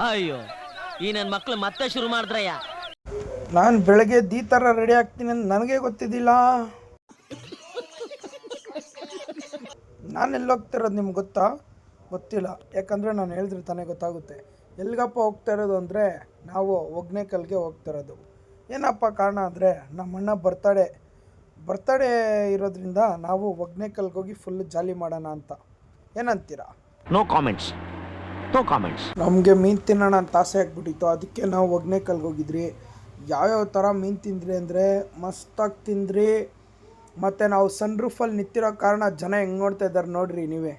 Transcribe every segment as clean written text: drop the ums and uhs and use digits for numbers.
ಅಯ್ಯೋ ಈ ನನ್ನ ಮಕ್ಳು ಮತ್ತೆ ಶುರು ಮಾಡಿದ್ರಯ್ಯ. ನಾನು ಬೆಳಗ್ಗೆ ಈ ಥರ ರೆಡಿ ಆಗ್ತೀನಿ ಅಂತ ನನಗೆ ಗೊತ್ತಿದ್ದಿಲ್ಲ. ನಾನು ಎಲ್ಲಿ ಹೋಗ್ತಿರೋದು ನಿಮ್ಗೆ ಗೊತ್ತಾ? ಗೊತ್ತಿಲ್ಲ. ಯಾಕಂದರೆ ನಾನು ಹೇಳಿದ್ರೆ ತಾನೇ ಗೊತ್ತಾಗುತ್ತೆ. ಎಲ್ಲಿಗಪ್ಪ ಹೋಗ್ತಾ ಇರೋದು ಅಂದರೆ ನಾವು ಒಗ್ನೇಕಲ್ಗೆ ಹೋಗ್ತಿರೋದು. ಏನಪ್ಪ ಕಾರಣ ಅಂದರೆ ನಮ್ಮಣ್ಣ ಬರ್ತಡೇ ಇರೋದ್ರಿಂದ ನಾವು ಒಗ್ನೇಕಲ್ಗೆ ಹೋಗಿ ಫುಲ್ ಜಾಲಿ ಮಾಡೋಣ ಅಂತ. ಏನಂತೀರಾ? No comments. ನಮಗೆ ಮೀನು ತಿನ್ನೋಣ ಅಂತ ಆಸೆ ಆಗ್ಬಿಟ್ಟಿತ್ತು. ಅದಕ್ಕೆ ನಾವು ಒಗ್ನೇಕಲ್ಗೆ ಹೋಗಿದ್ರಿ. ಯಾವ್ಯಾವ ಥರ ಮೀನು ತಿಂದ್ರಿ ಅಂದರೆ ಮಸ್ತಾಗಿ ತಿಂದ್ರಿ. ಮತ್ತು ನಾವು ಸನ್ ರೂಫಲ್ಲಿ ನಿಂತಿರೋ ಕಾರಣ ಜನ ಹೆಂಗೆ ನೋಡ್ತಾ ಇದ್ದಾರೆ ನೋಡ್ರಿ ನೀವೇ.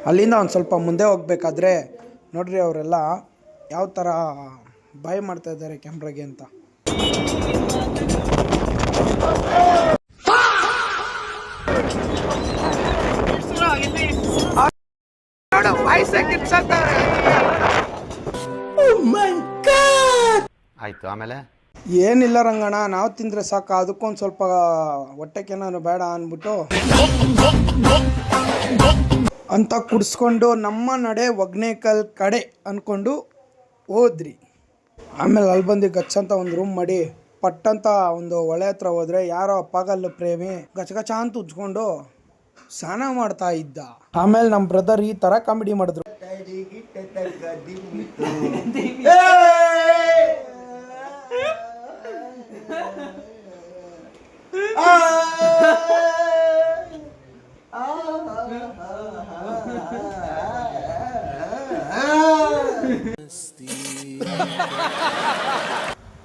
ಅಲ್ಲಿಂದ ಒಂದು ಸ್ವಲ್ಪ ಮುಂದೆ ಹೋಗ್ಬೇಕಾದ್ರೆ ನೋಡ್ರಿ ಅವರೆಲ್ಲ ಯಾವ ಥರ ಬಾಯ್ ಮಾಡ್ತಾ ಇದ್ದಾರೆ ಕ್ಯಾಮ್ರಾಗೆ ಅಂತ. ಆಯ್ತು, ಆಮೇಲೆ ಏನಿಲ್ಲ ರಂಗಣ್ಣ, ನಾವು ತಿಂದರೆ ಸಾಕು, ಅದಕ್ಕೊಂದು ಸ್ವಲ್ಪ ಹೊಟ್ಟೆಗೇನಾದ್ರು ಬೇಡ ಅಂದ್ಬಿಟ್ಟು ಅಂತ ಕುಡಿಸ್ಕೊಂಡು ನಮ್ಮ ನಡೆ ಒಗ್ನೇಕಲ್ ಕಡೆ ಅಂದ್ಕೊಂಡು ಹೋದ್ರಿ. ಆಮೇಲೆ ಅಲ್ಲಿ ಬಂದು ಗಚ್ ಅಂತ ಒಂದು ರೂಮ್ ಮಾಡಿ ಪಟ್ಟಂತ ಒಂದು ಹೊಳೆ ಹತ್ರ ಹೋದರೆ ಯಾರೋ ಪಾಗಲ್ಲು ಪ್ರೇಮಿ ಗಚ ಅಂತ ಉಜ್ಕೊಂಡು ಸ್ನಾನ ಮಾಡ್ತಾ ಇದ್ದ. ಆಮೇಲೆ ನಮ್ಮ ಬ್ರದರ್ ಈ ಥರ ಕಾಮಿಡಿ ಮಾಡಿದ್ರು.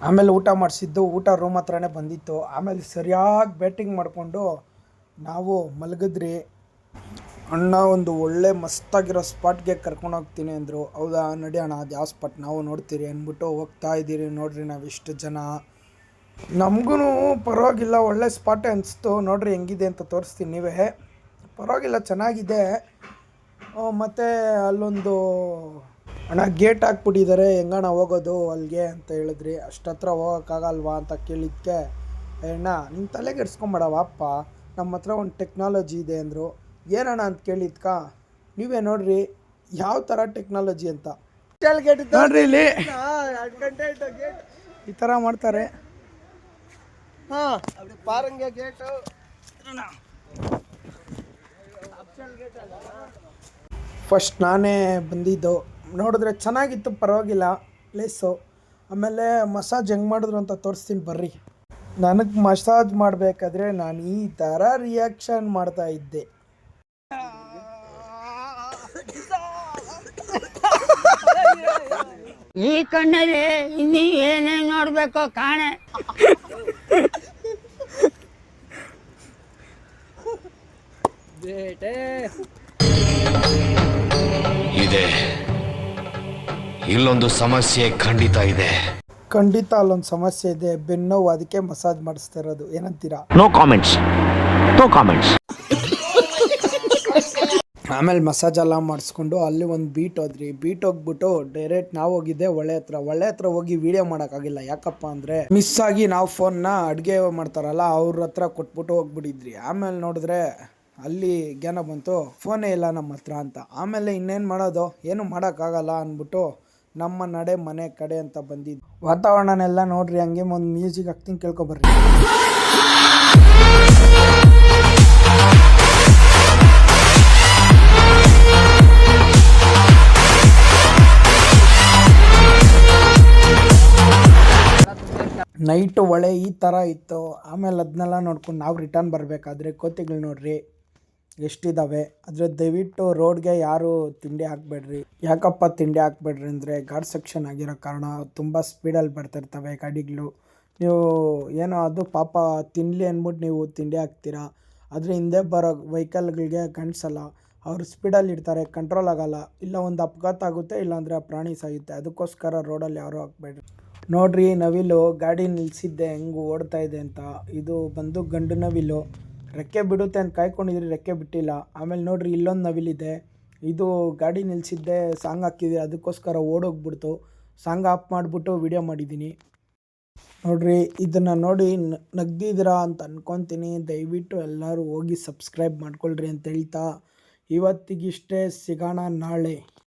ಆಮೇಲೆ ಊಟ ಮಾಡಿಸಿದ್ದು ಊಟ ರೂಮ್ ಹತ್ರನೇ ಬಂದಿತ್ತು. ಆಮೇಲೆ ಸರಿಯಾಗಿ ಬ್ಯಾಟಿಂಗ್ ಮಾಡಿಕೊಂಡು ನಾವು ಮಲಗಿದ್ರಿ. ಅಣ್ಣ ಒಂದು ಒಳ್ಳೆ ಮಸ್ತಾಗಿರೋ ಸ್ಪಾಟ್ಗೆ ಕರ್ಕೊಂಡು ಹೋಗ್ತೀನಿ ಅಂದರು. ಹೌದಾ, ನಡಿಯೋಣ, ಅದು ಯಾವ ಸ್ಪಾಟ್ ನಾವು ನೋಡ್ತೀರಿ ಅಂದ್ಬಿಟ್ಟು ಹೋಗ್ತಾ ಇದ್ದೀರಿ. ನೋಡ್ರಿ ನಾವು ಎಷ್ಟು ಜನ. ನಮಗೂ ಪರವಾಗಿಲ್ಲ, ಒಳ್ಳೆ ಸ್ಪಾಟೇ ಅನಿಸ್ತು. ನೋಡ್ರಿ ಹೆಂಗಿದೆ ಅಂತ ತೋರಿಸ್ತೀನಿ, ನೀವೇ. ಪರವಾಗಿಲ್ಲ, ಚೆನ್ನಾಗಿದೆ. ಮತ್ತು ಅಲ್ಲೊಂದು ಅಣ್ಣ ಗೇಟ್ ಹಾಕ್ಬಿಟ್ಟಿದ್ದಾರೆ, ಹೆಂಗಣ್ಣ ಹೋಗೋದು ಅಲ್ಲಿಗೆ ಅಂತ ಹೇಳಿದ್ರಿ. ಅಷ್ಟತ್ರ ಹೋಗೋಕ್ಕಾಗಲ್ವಾ ಅಂತ ಕೇಳಿದ್ದಕ್ಕೆ, ಅಣ್ಣ ನಿಮ್ಮ ತಲೆಗೆ ಇಡ್ಸ್ಕೊಂಬೇಡವಪ್ಪ, ನಮ್ಮ ಹತ್ರ ಒಂದು ಟೆಕ್ನಾಲಜಿ ಇದೆ ಅಂದರು. ಏನಣ್ಣ ಅಂತ ಕೇಳಿದ್ಕ, ನೀವೇ ನೋಡ್ರಿ ಯಾವ ಥರ ಟೆಕ್ನಾಲಜಿ ಅಂತ. ನೋಡ್ರಿ ಇಲ್ಲಿ ಈ ಥರ ಮಾಡ್ತಾರೆ. ಫಸ್ಟ್ ನಾನೇ ಬಂದಿದ್ದು. ನೋಡಿದ್ರೆ ಚೆನ್ನಾಗಿತ್ತು, ಪರವಾಗಿಲ್ಲ ಪ್ಲೇಸು. ಆಮೇಲೆ ಮಸಾಜ್ ಹೆಂಗೆ ಮಾಡಿದ್ರು ಅಂತ ತೋರಿಸ್ತೀನಿ ಬರ್ರಿ. ನನಗೆ ಮಸಾಜ್ ಮಾಡಬೇಕಾದ್ರೆ ನಾನು ಈ ಥರ ರಿಯಾಕ್ಷನ್ ಮಾಡ್ತಾ ಇದ್ದೆ. ಈ ಕಣ್ಣಲ್ಲಿ ಇನ್ನೀ ಏನೇನು ನೋಡಬೇಕೋ ಕಾಣೆ. ಇದೆ, ಇಲ್ಲೊಂದು ಸಮಸ್ಯೆ ಖಂಡಿತ ಇದೆ. ಖಂಡಿತ ಅಲ್ಲೊಂದು ಸಮಸ್ಯೆ ಇದೆ, ಬೆನ್ನೋವು, ಅದಕ್ಕೆ ಮಸಾಜ್ ಮಾಡಿಸ್ತಾ ಇರೋದು. ಏನಂತೀರಾ? No comments. ಆಮೇಲೆ ಮಸಾಜ್ ಎಲ್ಲ ಮಾಡಿಸ್ಕೊಂಡು ಅಲ್ಲಿ ಒಂದು ಬೀಟ್ ಹೋಗ್ಬಿಟ್ಟು ಡೈರೆಕ್ಟ್ ನಾವು ಹೋಗಿದ್ದೆ ಹೊಳೆ ಹತ್ರ ಹೋಗಿ ವೀಡಿಯೋ ಮಾಡೋಕ್ಕಾಗಿಲ್ಲ. ಯಾಕಪ್ಪ ಅಂದರೆ ಮಿಸ್ ಆಗಿ ನಾವು ಫೋನ್ನ ಅಡುಗೆ ಮಾಡ್ತಾರಲ್ಲ ಅವ್ರ ಹತ್ರ ಕೊಟ್ಬಿಟ್ಟು ಹೋಗ್ಬಿಟ್ಟಿದ್ರಿ. ಆಮೇಲೆ ನೋಡಿದ್ರೆ ಅಲ್ಲಿ ಜ್ಞಾನ ಬಂತು, ಫೋನೇ ಇಲ್ಲ ನಮ್ಮ ಹತ್ರ ಅಂತ. ಆಮೇಲೆ ಇನ್ನೇನು ಮಾಡೋದು, ಏನು ಮಾಡೋಕ್ಕಾಗಲ್ಲ ಅಂದ್ಬಿಟ್ಟು ನಮ್ಮ ನಡೆ ಮನೆ ಕಡೆ ಅಂತ ಬಂದಿದ್ದು. ವಾತಾವರಣನೆಲ್ಲ ನೋಡ್ರಿ, ಹಂಗೆ ಒಂದು ಮ್ಯೂಸಿಕ್ ಹಾಕ್ತೀನಿ, ಕೇಳ್ಕೊಬರ್ರಿ. ನೈಟು ಹೊಳೆ ಈ ಥರ ಇತ್ತು. ಆಮೇಲೆ ಅದನ್ನೆಲ್ಲ ನೋಡ್ಕೊಂಡು ನಾವು ರಿಟರ್ನ್ ಬರಬೇಕಾದ್ರೆ ಕೋತಿಗಳು ನೋಡ್ರಿ ಎಷ್ಟಿದ್ದಾವೆ. ಆದರೆ ದಯವಿಟ್ಟು ರೋಡ್ಗೆ ಯಾರು ತಿಂಡಿ ಹಾಕಬೇಡ್ರಿ. ಯಾಕಪ್ಪ ತಿಂಡಿ ಹಾಕಬೇಡ್ರಿ ಅಂದರೆ ಘಾಟ್ ಸೆಕ್ಷನ್ ಆಗಿರೋ ಕಾರಣ ತುಂಬ ಸ್ಪೀಡಲ್ಲಿ ಬರ್ತಿರ್ತವೆ ಗಾಡಿಗಳು. ನೀವು ಏನೋ ಅದು ಪಾಪ ತಿನ್ನಲಿ ಅಂದ್ಬಿಟ್ಟು ನೀವು ತಿಂಡಿ ಹಾಕ್ತೀರಾ, ಆದರೆ ಹಿಂದೆ ಬರೋ ವೆಹಿಕಲ್ಗಳಿಗೆ ಕಾಣಿಸಲ್ಲ. ಅವರು ಸ್ಪೀಡಲ್ಲಿ ಇರ್ತಾರೆ, ಕಂಟ್ರೋಲ್ ಆಗೋಲ್ಲ. ಇಲ್ಲ ಒಂದು ಅಪಘಾತ ಆಗುತ್ತೆ, ಇಲ್ಲಾಂದರೆ ಆ ಪ್ರಾಣಿ ಸಾಯುತ್ತೆ. ಅದಕ್ಕೋಸ್ಕರ ರೋಡಲ್ಲಿ ಯಾರೂ ಹಾಕಬೇಡ್ರಿ. ನೋಡ್ರಿ ನವಿಲು ಗಾಡಿ ನಿಲ್ಲಿಸಿದ್ದೆ ಹೆಂಗೆ ಓಡ್ತಾ ಇದೆ ಅಂತ. ಇದು ಬಂದು ಗಂಡು ನವಿಲು. ರೆಕ್ಕೆ ಬಿಡುತ್ತೆ ಅಂತ ಕಾಯ್ಕೊಂಡಿದ್ರಿ, ರೆಕ್ಕೆ ಬಿಟ್ಟಿಲ್ಲ. ಆಮೇಲೆ ನೋಡ್ರಿ ಇಲ್ಲೊಂದು ನವಿಲಿದೆ. ಇದು ಗಾಡಿ ನಿಲ್ಲಿಸಿದ್ದೆ ಸಾಂಗ್ ಹಾಕಿದೆ, ಅದಕ್ಕೋಸ್ಕರ ಓಡೋಗ್ಬಿಡ್ತು. ಸಾಂಗ್ ಆಫ್ ಮಾಡಿಬಿಟ್ಟು ವಿಡಿಯೋ ಮಾಡಿದ್ದೀನಿ. ನೋಡ್ರಿ, ಇದನ್ನು ನೋಡಿ ನಗ್ದಿದ್ದೀರಾ ಅಂತ ಅನ್ಕೊತೀನಿ. ದಯವಿಟ್ಟು ಎಲ್ಲರೂ ಹೋಗಿ ಸಬ್ಸ್ಕ್ರೈಬ್ ಮಾಡ್ಕೊಳ್ರಿ ಅಂತ ಹೇಳ್ತಾ ಇವತ್ತಿಗಿಷ್ಟೇ, ಸಿಗೋಣ ನಾಳೆ.